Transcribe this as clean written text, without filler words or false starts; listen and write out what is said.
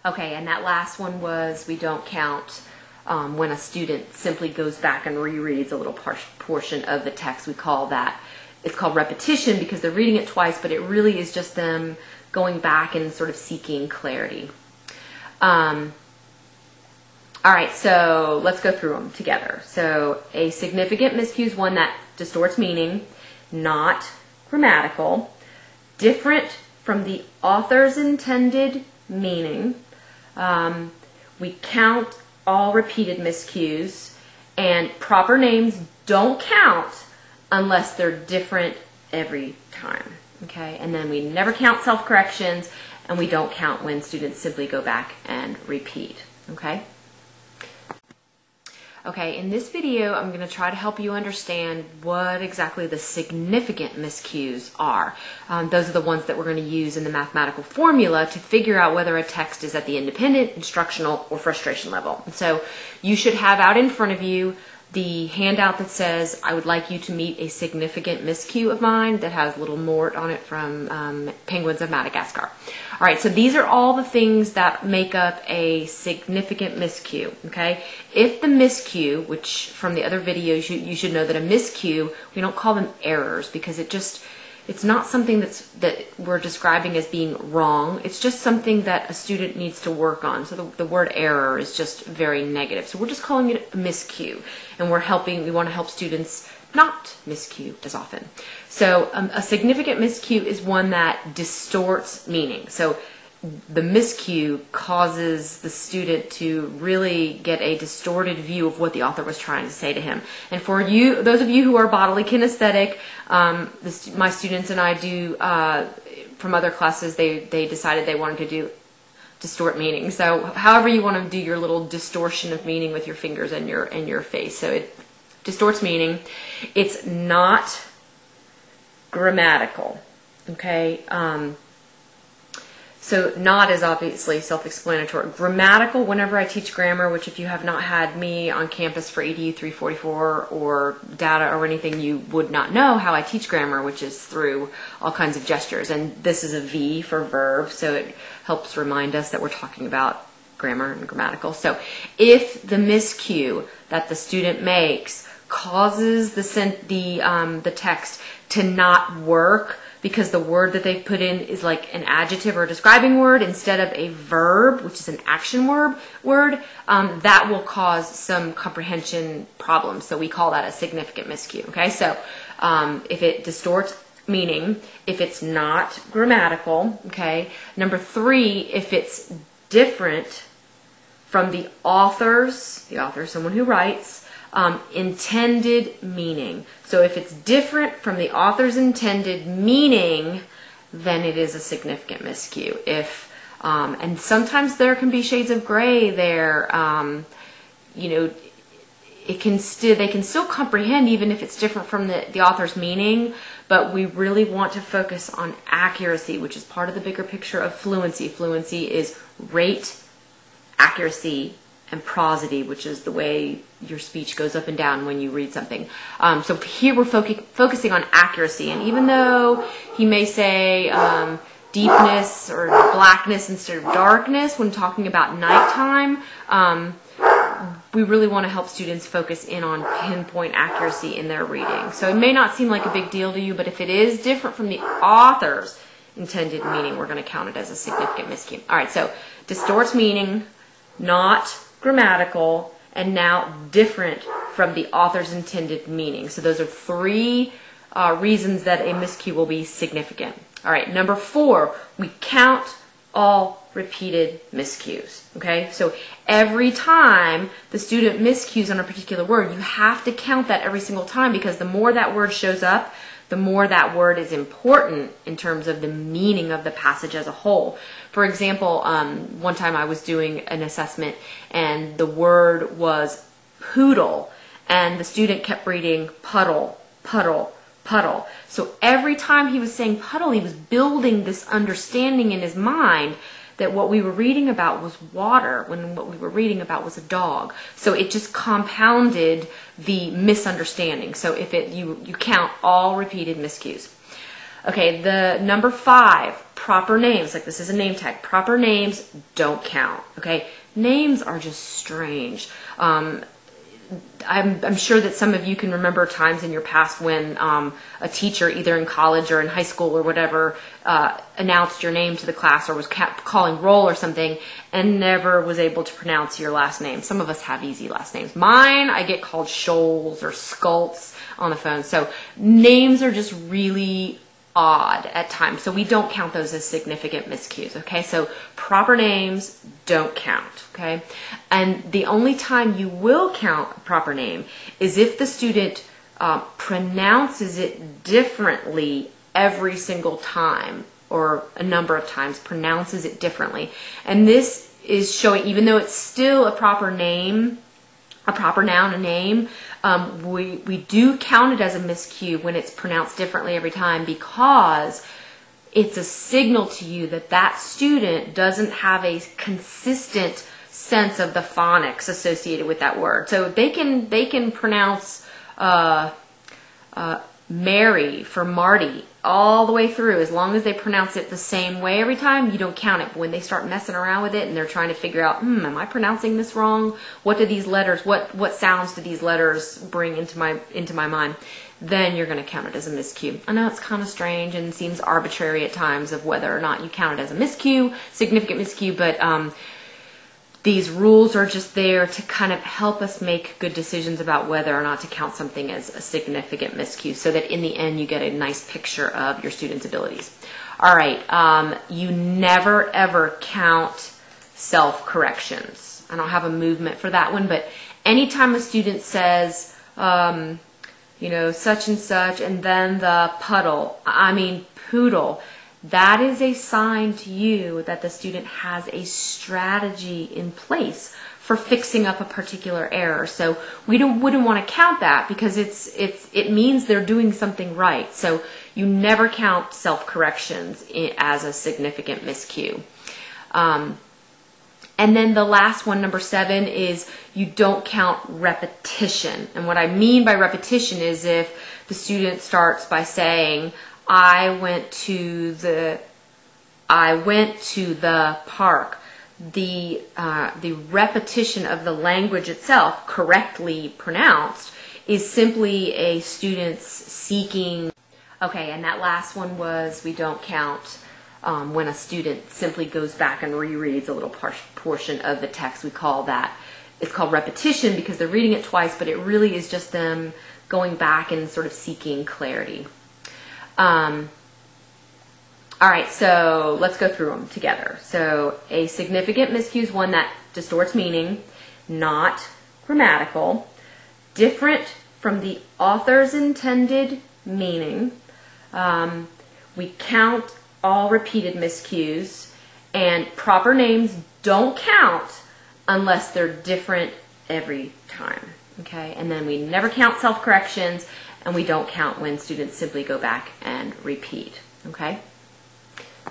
Okay, and that last one was we don't count when a student simply goes back and rereads a little portion of the text. We call that, it's called repetition because they're reading it twice, but it really is just them going back and sort of seeking clarity. All right, so let's go through them together. So a significant miscue is one that distorts meaning, not grammatical, different from the author's intended meaning. We count all repeated miscues, and proper names don't count unless they're different every time. Okay, and then we never count self-corrections, and we don't count when students simply go back and repeat. Okay? Okay, in this video, I'm going to try to help you understand what exactly the significant miscues are. Those are the ones that we're going to use in the mathematical formula to figure out whether a text is at the independent, instructional, or frustration level. And so you should have out in front of you the handout that says, I would like you to meet a significant miscue of mine, that has a little Mort on it from Penguins of Madagascar. All right, so these are all the things that make up a significant miscue, okay? If the miscue, which from the other videos you should know that a miscue, we don't call them errors because it's not something that we're describing as being wrong. It's just something that a student needs to work on. So the word error is just very negative. So we're just calling it a miscue, and we want to help students not miscue as often. So a significant miscue is one that distorts meaning. So the miscue causes the student to really get a distorted view of what the author was trying to say to him. And for you, those of you who are bodily kinesthetic, my students and I do, from other classes, they decided they wanted to do distort meaning. So however you want to do your little distortion of meaning with your fingers and your face. So it distorts meaning. It's not grammatical, okay? So not is obviously self-explanatory. Grammatical, whenever I teach grammar, which if you have not had me on campus for EDU 344 or data or anything, you would not know how I teach grammar, which is through all kinds of gestures. And this is a V for verb, so it helps remind us that we're talking about grammar and grammatical. So if the miscue that the student makes causes the text to not work, because the word that they've put in is like an adjective or a describing word instead of a verb, which is an action word, that will cause some comprehension problems. So we call that a significant miscue. Okay, so if it distorts meaning, if it's not grammatical, okay. Number 3, if it's different from the author, someone who writes, intended meaning. So if it's different from the author's intended meaning, then it is a significant miscue. And sometimes there can be shades of gray there. They can still comprehend even if it's different from the author's meaning, but we really want to focus on accuracy, which is part of the bigger picture of fluency. Fluency is rate, accuracy, and prosody, which is the way your speech goes up and down when you read something. So here we're focusing on accuracy, and even though he may say deepness or blackness instead of darkness when talking about nighttime, we really want to help students focus in on pinpoint accuracy in their reading. So it may not seem like a big deal to you, but if it is different from the author's intended meaning, we're going to count it as a significant miscue. All right, so distorts meaning, not grammatical, and now different from the author's intended meaning. So those are 3 reasons that a miscue will be significant. All right, number 4, we count all repeated miscues. Okay, so every time the student miscues on a particular word, you have to count that every single time, because the more that word shows up, the more that word is important in terms of the meaning of the passage as a whole. For example, one time I was doing an assessment and the word was poodle, and the student kept reading puddle, puddle, puddle. So every time he was saying puddle, he was building this understanding in his mind that what we were reading about was water, when what we were reading about was a dog. So it just compounded the misunderstanding. So if you count all repeated miscues. Okay, the number 5, proper names, like this is a name tag, proper names don't count, okay? Names are just strange. I'm sure that some of you can remember times in your past when a teacher, either in college or in high school or whatever, announced your name to the class or was calling roll or something and never was able to pronounce your last name. Some of us have easy last names. Mine, I get called Scholes or Skults on the phone. So names are just really odd at times. So we don't count those as significant miscues, okay? So proper names don't count, okay? And the only time you will count a proper name is if the student pronounces it differently every single time, or a number of times pronounces it differently. And this is showing, even though it's still a proper name, a proper noun, a name, we do count it as a miscue when it's pronounced differently every time, because it's a signal to you that that student doesn't have a consistent sense of the phonics associated with that word. So they can pronounce Mary for Marty all the way through. As long as they pronounce it the same way every time, you don't count it. But when they start messing around with it and they're trying to figure out, am I pronouncing this wrong? What do these letters, what sounds do these letters bring into my mind? Then you're going to count it as a miscue. I know it's kind of strange and seems arbitrary at times of whether or not you count it as a miscue, significant miscue, but these rules are just there to kind of help us make good decisions about whether or not to count something as a significant miscue, so that in the end you get a nice picture of your student's abilities. All right, you never ever count self-corrections. I don't have a movement for that one, but anytime a student says, such and such, and then the poodle, that is a sign to you that the student has a strategy in place for fixing up a particular error. So we wouldn't want to count that, because it means they're doing something right. So you never count self-corrections as a significant miscue. And then the last one, number 7, is you don't count repetition. And what I mean by repetition is if the student starts by saying, I went to the park. The repetition of the language itself, correctly pronounced, is simply a student's seeking. Okay, and that last one was we don't count when a student simply goes back and rereads a little portion of the text. We call that, it's called repetition because they're reading it twice, but it really is just them going back and sort of seeking clarity. All right, so let's go through them together. So a significant miscue is one that distorts meaning, not grammatical, different from the author's intended meaning. We count all repeated miscues, and proper names don't count unless they're different every time. Okay, and then we never count self-corrections, and we don't count when students simply go back and repeat. Okay.